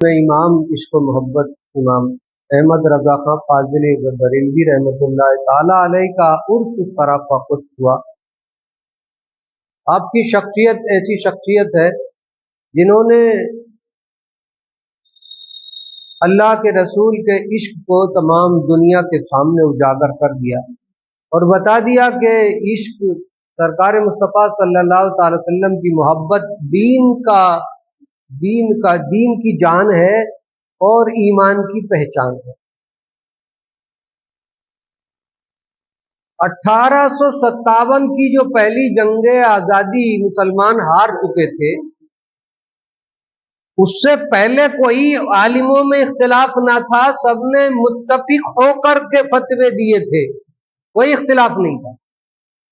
میں امام عشق و محبت امام احمد رضا خان فاضل بریلوی رحمۃ اللہ تعالی علیہ کا عرف فراخت ہوا۔ آپ کی شخصیت ایسی شخصیت ہے جنہوں نے اللہ کے رسول کے عشق کو تمام دنیا کے سامنے اجاگر کر دیا اور بتا دیا کہ عشق سرکار مصطفیٰ صلی اللہ تعالی وسلم کی محبت دین کی جان ہے اور ایمان کی پہچان ہے۔ 1857 کی جو پہلی جنگ آزادی مسلمان ہار چکے تھے، اس سے پہلے کوئی عالموں میں اختلاف نہ تھا، سب نے متفق ہو کر کے فتوے دیے تھے، کوئی اختلاف نہیں تھا۔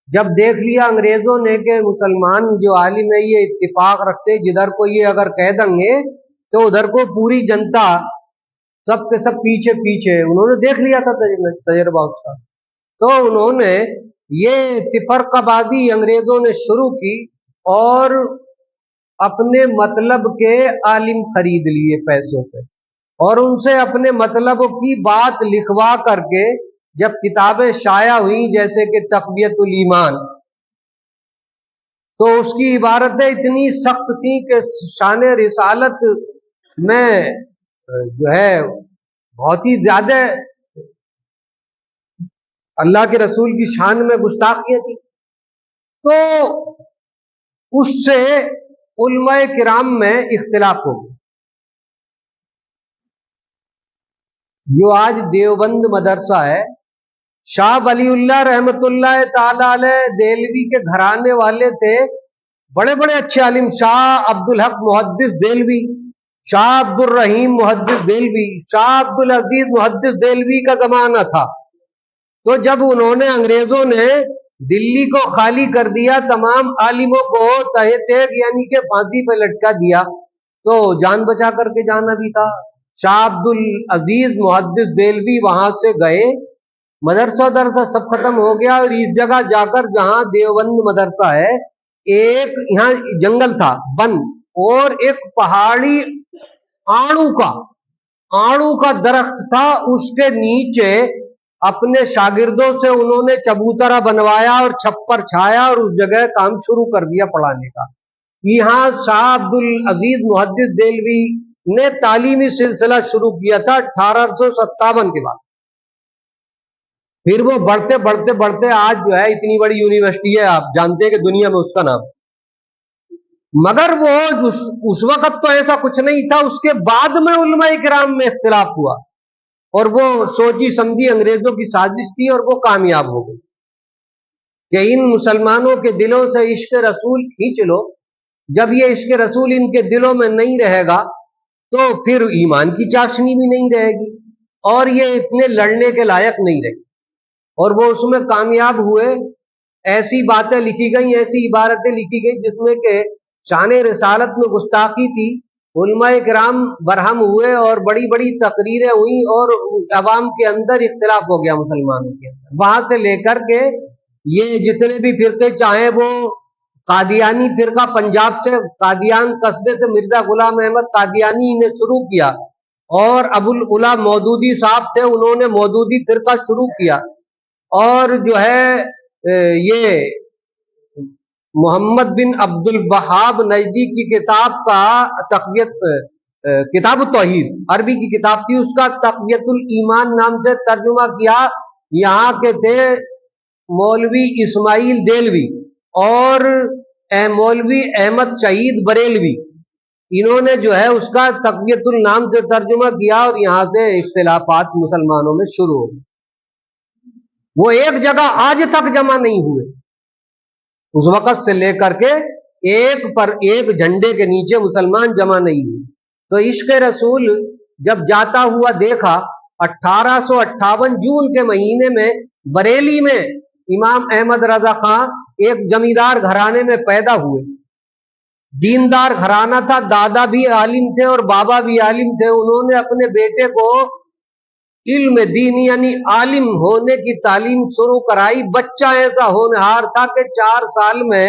جب دیکھ لیا انگریزوں نے کہ مسلمان جو عالم ہے یہ اتفاق رکھتے، جدھر کو یہ اگر کہہ دیں گے تو ادھر کو پوری جنتا سب کے سب پیچھے پیچھے، انہوں نے دیکھ لیا تھا تجربہ اس کا، تو انہوں نے یہ تفرقہ بازی انگریزوں نے شروع کی اور اپنے مطلب کے عالم خرید لیے پیسوں سے، اور ان سے اپنے مطلب کی بات لکھوا کر کے جب کتابیں شائع ہوئیں جیسے کہ تقویت الایمان، تو اس کی عبارتیں اتنی سخت تھیں کہ شان رسالت میں جو ہے بہت ہی زیادہ اللہ کے رسول کی شان میں گستاخیاں تھیں۔ تو اس سے علماء کرام میں اختلاف ہو گیا۔ جو آج دیوبند مدرسہ ہے، شاہ ولی اللہ رحمت اللہ تعالی علیہ دہلوی کے گھرانے والے تھے، بڑے بڑے اچھے عالم، شاہ عبد الحق محدث دہلوی، شاہ عبد الرحیم محدث دہلوی، شاہ عبد العزیز محدث دہلوی کا زمانہ تھا۔ تو جب انہوں نے انگریزوں نے دلی کو خالی کر دیا، تمام عالموں کو تہہ تیغ یعنی کہ پھانسی پہ لٹکا دیا، تو جان بچا کر کے جانا بھی تھا۔ شاہ عبد العزیز محدث دہلوی وہاں سے گئے، مدرسہ سب ختم ہو گیا، اور اس جگہ جا کر جہاں دیوبند مدرسہ ہے، ایک یہاں جنگل تھا بن، اور ایک پہاڑی آڑو کا درخت تھا، اس کے نیچے اپنے شاگردوں سے انہوں نے چبوترا بنوایا اور چھپر چھایا اور اس جگہ کام شروع کر دیا پڑھانے کا۔ یہاں شاہ عبد العزیز محدث دہلوی نے تعلیمی سلسلہ شروع کیا تھا 1857 کے بعد، پھر وہ بڑھتے آج جو ہے اتنی بڑی یونیورسٹی ہے، آپ جانتے ہیں کہ دنیا میں اس کا نام، مگر وہ اس وقت تو ایسا کچھ نہیں تھا۔ اس کے بعد میں علماء کرام میں اختلاف ہوا، اور وہ سوچی سمجھی انگریزوں کی سازش تھی اور وہ کامیاب ہو گئی کہ ان مسلمانوں کے دلوں سے عشق رسول کھینچ لو۔ جب یہ عشق رسول ان کے دلوں میں نہیں رہے گا تو پھر ایمان کی چاشنی بھی نہیں رہے گی، اور یہ اتنے لڑنے کے لائق نہیں رہے، اور وہ اس میں کامیاب ہوئے۔ ایسی باتیں لکھی گئیں، ایسی عبارتیں لکھی گئی جس میں کہ شان رسالت میں گستاخی تھی، علماء کرام برہم ہوئے اور بڑی بڑی تقریریں ہوئیں، اور عوام کے اندر اختلاف ہو گیا مسلمانوں کے اندر۔ وہاں سے لے کر کے یہ جتنے بھی فرقے، چاہے وہ قادیانی فرقہ پنجاب سے قادیان قصبے سے مرزا غلام احمد قادیانی نے شروع کیا، اور ابو العلا مودودی صاحب تھے، انہوں نے مودودی فرقہ شروع کیا، اور جو ہے یہ محمد بن عبد الوہاب نجدی کی کتاب کا کتاب التوحید عربی کی کتاب تھی، اس کا تقویت الایمان نام سے ترجمہ کیا۔ یہاں کے تھے مولوی اسماعیل دہلوی اور مولوی احمد شہید بریلوی، انہوں نے جو ہے اس کا تقویت النام سے ترجمہ کیا، اور یہاں سے اختلافات مسلمانوں میں شروع ہو گئے۔ وہ ایک جگہ آج تک جمع نہیں ہوئے، اس وقت سے لے کر کے ایک پر ایک جھنڈے کے نیچے مسلمان جمع نہیں ہوئے۔ تو عشق رسول جب جاتا ہوا دیکھا، 1858 جون کے مہینے میں بریلی میں امام احمد رضا خان ایک جمیندار گھرانے میں پیدا ہوئے، دیندار گھرانہ تھا، دادا بھی عالم تھے اور بابا بھی عالم تھے۔ انہوں نے اپنے بیٹے کو علم دینی یعنی عالم ہونے کی تعلیم شروع کرائی۔ بچہ ایسا ہونہار تھا کہ 4 سال میں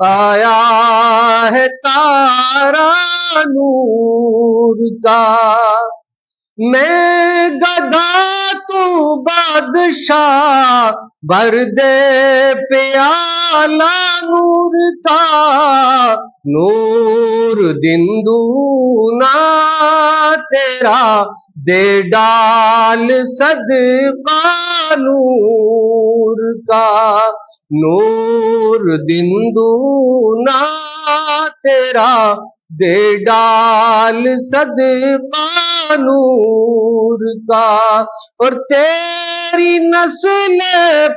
آیا ہے تارا نور کا، میں گدا تو بادشاہ، بھر دے پیالہ نور کا، نور دن دونا تیرا، دے ڈال صدقہ نور کا، نور دن دونا تیرا، دے ڈال صدقہ نور کا، اور تیری نسل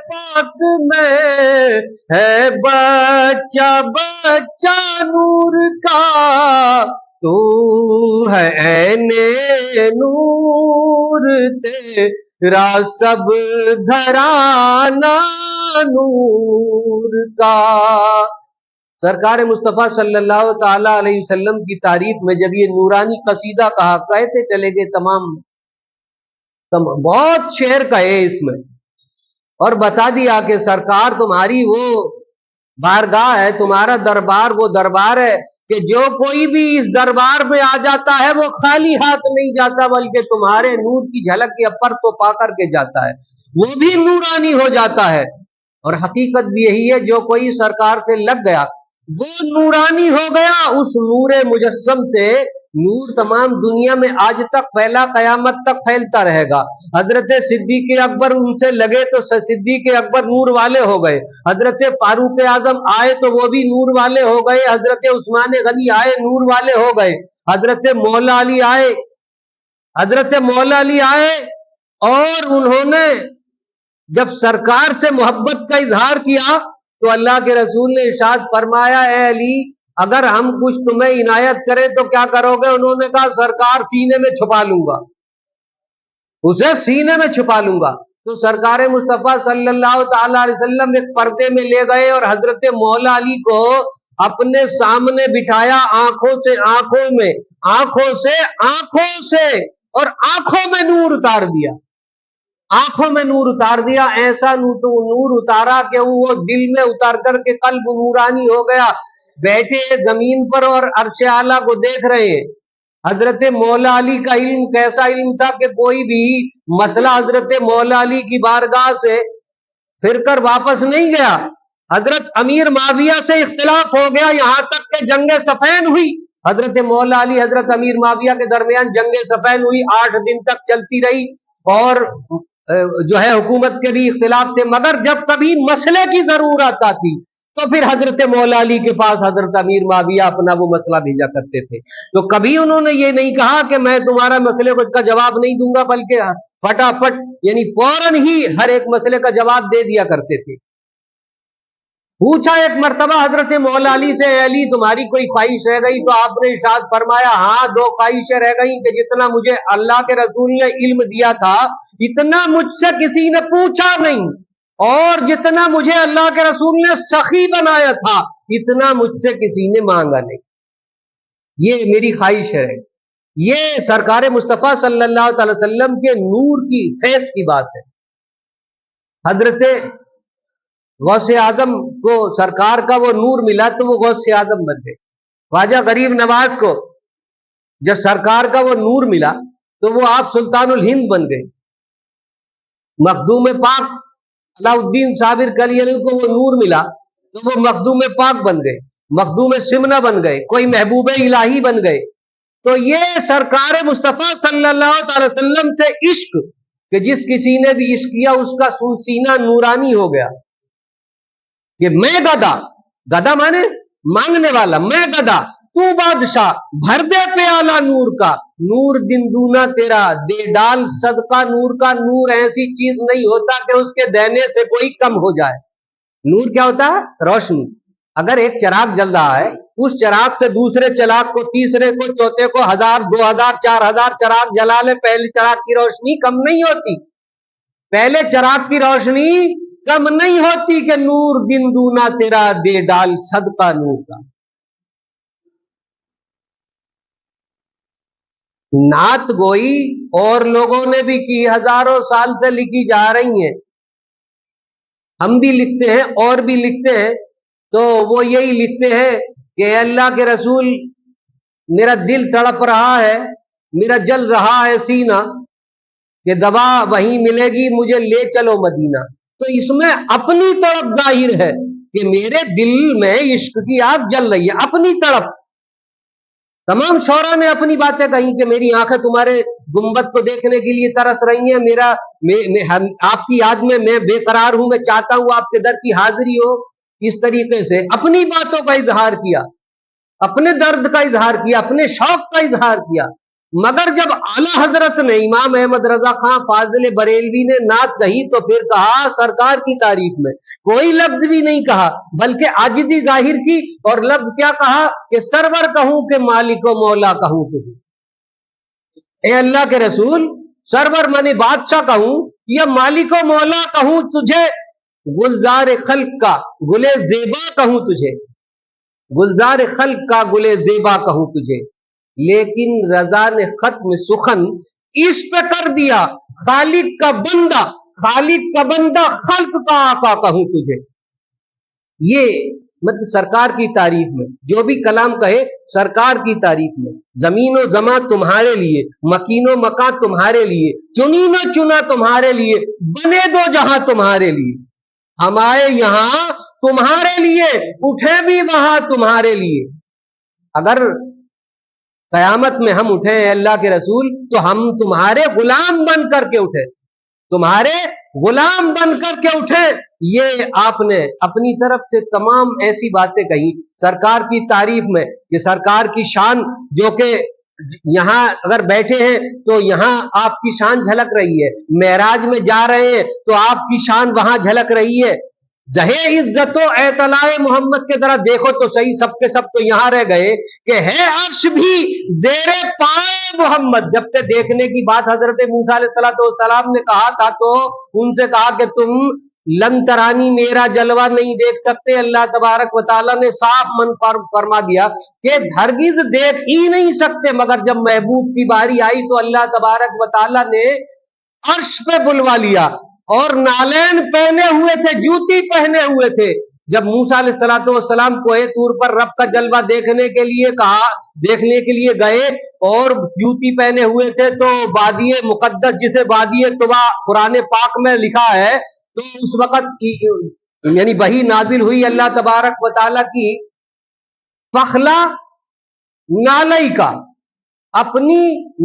پاک میں ہے بچہ بچہ نور کا، تو ہے عین نور تیرا سب گھرانہ نور کا۔ سرکار مصطفیٰ صلی اللہ تعالی علیہ وسلم کی تعریف میں جب یہ نورانی قصیدہ کہا، کہتے چلے گئے تمام بہت شعر کہے اس میں، اور بتا دیا کہ سرکار تمہاری وہ بارگاہ ہے، تمہارا دربار وہ دربار ہے کہ جو کوئی بھی اس دربار میں آ جاتا ہے وہ خالی ہاتھ نہیں جاتا، بلکہ تمہارے نور کی جھلک یا پر تو پا کر کے جاتا ہے، وہ بھی نورانی ہو جاتا ہے۔ اور حقیقت بھی یہی ہے، جو کوئی سرکار سے لگ گیا وہ نورانی ہو گیا، اس نور مجسم سے نور تمام دنیا میں آج تک پھیلا، قیامت تک پھیلتا رہے گا۔ حضرت صدیق اکبر ان سے لگے تو صدیق اکبر نور والے ہو گئے، حضرت فاروق اعظم آئے تو وہ بھی نور والے ہو گئے، حضرت عثمان غنی آئے نور والے ہو گئے، حضرت مولا علی آئے، حضرت مولا علی آئے، اور انہوں نے جب سرکار سے محبت کا اظہار کیا تو اللہ کے رسول نے ارشاد فرمایا، اے علی اگر ہم کچھ تمہیں عنایت کریں تو کیا کرو گے؟ انہوں نے کہا سرکار سینے میں چھپا لوں گا، اسے سینے میں چھپا لوں گا۔ تو سرکار مصطفیٰ صلی اللہ تعالی علیہ وسلم ایک پردے میں لے گئے اور حضرت مولا علی کو اپنے سامنے بٹھایا، آنکھوں سے آنکھوں میں، آنکھوں سے آنکھوں سے، اور آنکھوں میں نور اتار دیا، آنکھوں میں نور اتار دیا، ایسا نور اتارا کہ وہ دل میں اتار کر کے قلب نورانی ہو گیا۔ بیٹھے زمین پر اور عرش اعلیٰ کو دیکھ رہے ہیں۔ حضرت مولا علی کا علم کیسا علم تھا کہ کوئی بھی مسئلہ حضرت مولا علی کی بارگاہ سے پھر کر واپس نہیں گیا۔ حضرت امیر معاویہ سے اختلاف ہو گیا، یہاں تک کہ جنگ صفین ہوئی، حضرت مولا علی حضرت امیر معاویہ کے درمیان جنگ صفین ہوئی، 8 دن تک چلتی رہی، اور جو ہے حکومت کے بھی اختلاف تھے، مگر جب کبھی مسئلے کی ضرورت آتی تو پھر حضرت مولا علی کے پاس حضرت امیر معاویہ اپنا وہ مسئلہ بھیجا کرتے تھے۔ تو کبھی انہوں نے یہ نہیں کہا کہ میں تمہارا مسئلے کا جواب نہیں دوں گا، بلکہ فٹافٹ یعنی فوراً ہی ہر ایک مسئلے کا جواب دے دیا کرتے تھے۔ پوچھا ایک مرتبہ حضرت مولا علی سے، اے علی تمہاری کوئی خواہش رہ گئی؟ تو آپ نے ارشاد فرمایا، ہاں 2 خواہشیں رہ گئی کہ جتنا مجھے اللہ کے رسول نے علم دیا تھا اتنا مجھ سے کسی نے پوچھا نہیں، اور جتنا مجھے اللہ کے رسول نے سخی بنایا تھا اتنا مجھ سے کسی نے مانگا نہیں، یہ میری خواہش ہے۔ یہ سرکار مصطفیٰ صلی اللہ تعالی وسلم کے نور کی فیض کی بات ہے۔ حضرت غوث اعظم کو سرکار کا وہ نور ملا تو وہ غوث اعظم بن گئے۔ خواجہ غریب نواز کو جب سرکار کا وہ نور ملا تو وہ آپ سلطان الہند بن گئے۔ مخدوم پاک علاء الدین صابر کلیانی کو وہ نور ملا تو وہ مخدوم پاک بن گئے، مخدوم سمنہ بن گئے، کوئی محبوب الہی بن گئے۔ تو یہ سرکار مصطفیٰ صلی اللہ تعالی وسلم سے عشق کہ جس کسی نے بھی عشق کیا اس کا سینہ نورانی ہو گیا کہ میں گدا، گدا مانے مانگنے والا، میں گدا تو بادشاہ، بھر دے پیالہ نور کا، نور دن دونا تیرا، دے ڈال صدقہ نور کا۔ نور ایسی چیز نہیں ہوتا کہ اس کے دینے سے کوئی کم ہو جائے۔ نور کیا ہوتا ہے؟ روشنی۔ اگر ایک چراغ جل رہا ہے، اس چراغ سے دوسرے چراغ کو، تیسرے کو، چوتھے کو 1000 2000 4000 چراغ جلا لے، پہلے چراغ کی روشنی کم نہیں ہوتی، پہلے چراغ کی روشنی کم نہیں ہوتی کہ نور دن دونا تیرا، دے ڈال صدقہ نور کا۔ نعت گوئی اور لوگوں نے بھی کی، ہزاروں سال سے لکھی جا رہی ہیں، ہم بھی لکھتے ہیں اور بھی لکھتے ہیں، تو وہ یہی لکھتے ہیں کہ اللہ کے رسول میرا دل تڑپ رہا ہے, میرا جل رہا ہے سینہ, کہ دوا وہیں ملے گی, مجھے لے چلو مدینہ. تو اس میں اپنی تڑپ ظاہر ہے کہ میرے دل میں عشق کی آگ جل رہی ہے, اپنی تڑپ. تمام شعراء نے اپنی باتیں کہی کہ میری آنکھیں تمہارے گنبد کو دیکھنے کے لیے ترس رہی ہیں, آپ کی یاد میں میں بے قرار ہوں, میں چاہتا ہوں آپ کے در کی حاضری ہو. اس طریقے سے اپنی باتوں کا اظہار کیا, اپنے درد کا اظہار کیا, اپنے شوق کا اظہار کیا. مگر جب اعلی حضرت نے امام احمد رضا خان فاضل بریلوی نے نعت کہی تو پھر کہا سرکار کی تعریف میں کوئی لفظ بھی نہیں کہا, بلکہ عاجزی ظاہر کی, اور لفظ کیا کہا کہ سرور کہوں کہ مالک و مولا کہوں تجھے. اے اللہ کے رسول, سرور مانے بادشاہ کہوں یا مالک و مولا کہوں تجھے, گلزار خلق کا گلے زیبا کہوں تجھے, گلزار خلق کا گلے زیبا کہوں تجھے. لیکن رضا نے ختم سخن اس پہ کر دیا, خالق کا بندہ, خالق کا بندہ خلق کا آقا کہوں تجھے. یہ مطلب سرکار کی تعریف میں جو بھی کلام کہے سرکار کی تعریف میں, زمین و زمان تمہارے لیے, مکین و مکان تمہارے لیے, چنی نہ چنا تمہارے لیے, بنے دو جہاں تمہارے لیے, ہم آئے یہاں تمہارے لیے, اٹھے بھی وہاں تمہارے لیے. اگر قیامت میں ہم اٹھے ہیں اللہ کے رسول تو ہم تمہارے غلام بن کر کے اٹھے, تمہارے غلام بن کر کے اٹھے. یہ آپ نے اپنی طرف سے تمام ایسی باتیں کہی سرکار کی تعریف میں کہ سرکار کی شان, جو کہ یہاں اگر بیٹھے ہیں تو یہاں آپ کی شان جھلک رہی ہے, معراج میں جا رہے ہیں تو آپ کی شان وہاں جھلک رہی ہے. زہے عزت و اعتلاء محمد کے ذرا دیکھو تو صحیح, سب کے سب تو یہاں رہ گئے کہ ہے عرش بھی زیر پائے محمد. جب سے دیکھنے کی بات حضرت موسیٰ علیہ السلام نے کہا تھا تو ان سے کہا کہ تم لن ترانی, میرا جلوہ نہیں دیکھ سکتے. اللہ تبارک و تعالیٰ نے صاف من فرما دیا کہ ہرگز دیکھ ہی نہیں سکتے. مگر جب محبوب کی باری آئی تو اللہ تبارک و تعالیٰ نے عرش پہ بلوا لیا, اور نالین پہنے ہوئے تھے, جوتی پہنے ہوئے تھے. جب موسیٰ علیہ السلام کوہ طور پر رب کا جلوہ دیکھنے کے لیے کہا, دیکھنے کے لیے گئے اور جوتی پہنے ہوئے تھے, تو وادی مقدس جسے وادی طوا قرآن پاک میں لکھا ہے, تو اس وقت یعنی وحی نازل ہوئی اللہ تبارک و تعالیٰ کی, فخلا نالئی کا, اپنی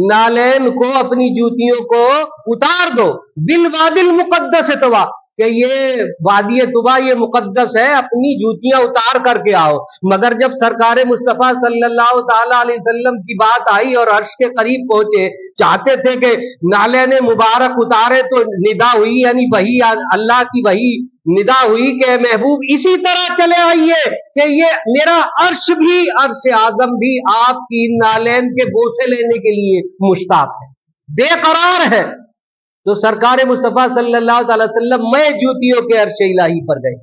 نالین کو, اپنی جوتیوں کو اتار دو, بالوادی المقدس طوا, کہ یہ وادی طوا یہ مقدس ہے, اپنی جوتیاں اتار کر کے آؤ. مگر جب سرکار مصطفیٰ صلی اللہ تعالی علیہ وسلم کی بات آئی اور عرش کے قریب پہنچے, چاہتے تھے کہ نالین مبارک اتارے, تو ندا ہوئی, یعنی وحی, اللہ کی وحی ندا ہوئی کہ محبوب اسی طرح چلے آئیے کہ یہ میرا عرش بھی, عرش اعظم بھی آپ کی نالین کے بوسے لینے کے لیے مشتاق ہے, بے قرار ہے. تو سرکار مصطفیٰ صلی اللہ تعالی وسلم میں جوتیوں کے عرش الہی پر گئے.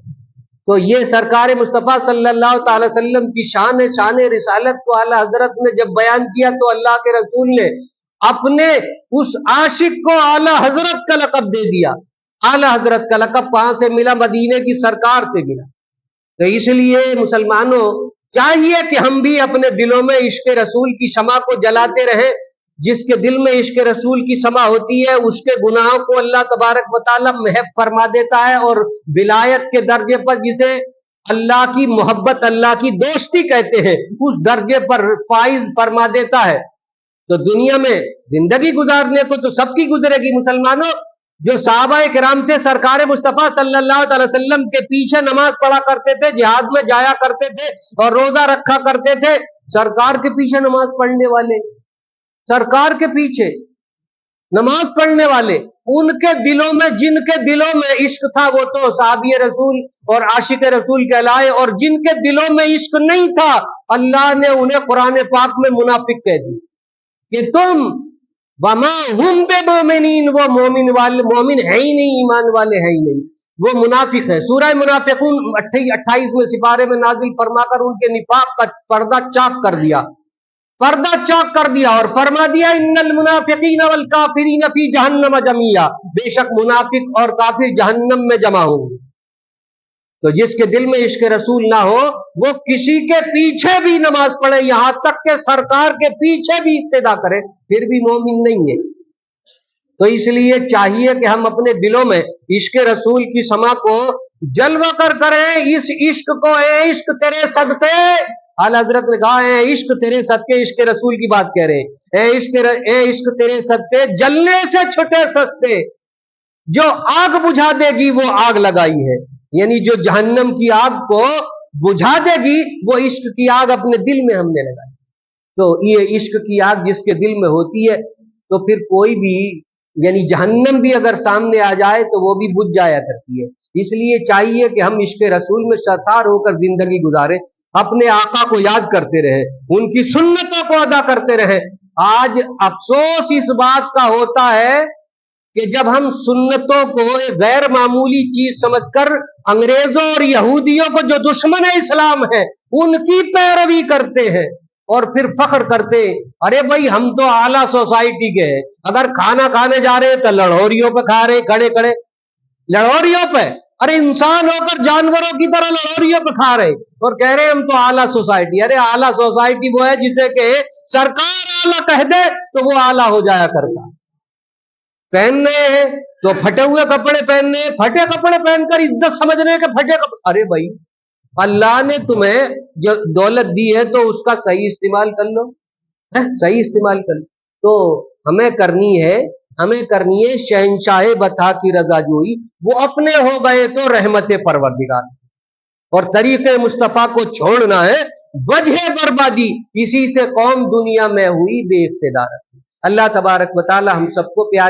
تو یہ سرکار مصطفیٰ صلی اللہ تعالی وسلم کی شان رسالت کو اعلی حضرت نے جب بیان کیا تو اللہ کے رسول نے اپنے اس عاشق کو اعلی حضرت کا لقب دے دیا. اعلی حضرت کا لقب کہاں سے ملا؟ مدینے کی سرکار سے ملا. تو اس لیے مسلمانوں چاہیے کہ ہم بھی اپنے دلوں میں عشق رسول کی شمع کو جلاتے رہیں. جس کے دل میں عشق رسول کی شمع ہوتی ہے اس کے گناہوں کو اللہ تبارک و تعالی محو فرما دیتا ہے, اور ولایت کے درجے پر, جسے اللہ کی محبت, اللہ کی دوستی کہتے ہیں, اس درجے پر فائز فرما دیتا ہے. تو دنیا میں زندگی گزارنے کو تو سب کی گزرے گی. مسلمانوں, جو صحابہ کرام تھے سرکار مصطفیٰ صلی اللہ تعالی وسلم کے پیچھے نماز پڑھا کرتے تھے, جہاد میں جایا کرتے تھے اور روزہ رکھا کرتے تھے, سرکار کے پیچھے نماز پڑھنے والے, سرکار کے پیچھے نماز پڑھنے والے, ان کے دلوں میں, جن کے دلوں میں عشق تھا وہ تو صحابی رسول اور عاشق رسول کہلائے, اور جن کے دلوں میں عشق نہیں تھا اللہ نے انہیں قرآن پاک میں منافق کہہ دی کہ تم وما ہم بمؤمنین, وہ مومن ہے ہی نہیں, ایمان والے ہیں ہی نہیں, وہ منافق ہے. سورہ منافقون 28ویں سپارے میں نازل فرما کر ان کے نفاق کا پردہ چاک کر دیا, اور فرما دیا ان المنافقین والکافرین فی جہنم جمیعا, بے شک منافق اور کافر جہنم میں جمع ہوں گے. تو جس کے دل میں عشق رسول نہ ہو وہ کسی کے پیچھے بھی نماز پڑھے, یہاں تک کہ سرکار کے پیچھے بھی اقتدا کرے, پھر بھی مومن نہیں ہے. تو اس لیے چاہیے کہ ہم اپنے دلوں میں عشق رسول کی سما کو جلوہ کریں. اس عشق کو, اے عشق تیرے صدقے, اعلی حضرت نے کہا اے عشق تیرے صدقے, عشق رسول کی بات کہہ رہے ہیں. اے عشق تیرے صدقے جلنے سے چھٹے سستے, جو آگ بجھا دے گی وہ آگ لگائی ہے. یعنی جو جہنم کی آگ کو بجھا دے گی وہ عشق کی آگ اپنے دل میں ہم نے لگائی. تو یہ عشق کی آگ جس کے دل میں ہوتی ہے تو پھر کوئی بھی یعنی جہنم بھی اگر سامنے آ جائے تو وہ بھی بجھ جایا کرتی ہے. اس لیے چاہیے کہ ہم عشق رسول میں سرشار ہو کر زندگی گزاریں, اپنے آقا کو یاد کرتے رہیں, ان کی سنتوں کو ادا کرتے رہیں. آج افسوس اس بات کا ہوتا ہے کہ جب ہم سنتوں کو غیر معمولی چیز سمجھ کر انگریزوں اور یہودیوں کو جو دشمن اسلام ہے ان کی پیروی کرتے ہیں اور پھر فخر کرتے ہیں, ارے بھائی ہم تو اعلیٰ سوسائٹی کے ہیں, اگر کھانا کھانے جا رہے ہیں تو لڑوریوں پہ کھا رہے, کھڑے کھڑے لڑوریوں پہ, ارے انسان ہو کر جانوروں کی طرح لڑوریوں پہ کھا رہے اور کہہ رہے ہم تو اعلیٰ سوسائٹی. ارے اعلیٰ سوسائٹی وہ ہے جسے کہ سرکار اعلیٰ کہہ دے تو وہ اعلیٰ ہو جایا کرتا. پہننے ہیں تو پھٹے ہوئے کپڑے پہننے, پھٹے کپڑے پہن کر عزت سمجھنے کے پھٹے کپڑے. ارے بھائی اللہ نے تمہیں جو دولت دی ہے تو اس کا صحیح استعمال کر لو, صحیح استعمال کر لو. تو ہمیں کرنی ہے شہنشاہ بتا کی رضا جوئی, وہ اپنے ہو گئے تو رحمت پروردگار, اور طریقے مصطفیٰ کو چھوڑنا ہے وجہ بربادی, اسی سے قوم دنیا میں ہوئی بے اقتدار. اللہ تبارک و تعالی ہم سب کو پیار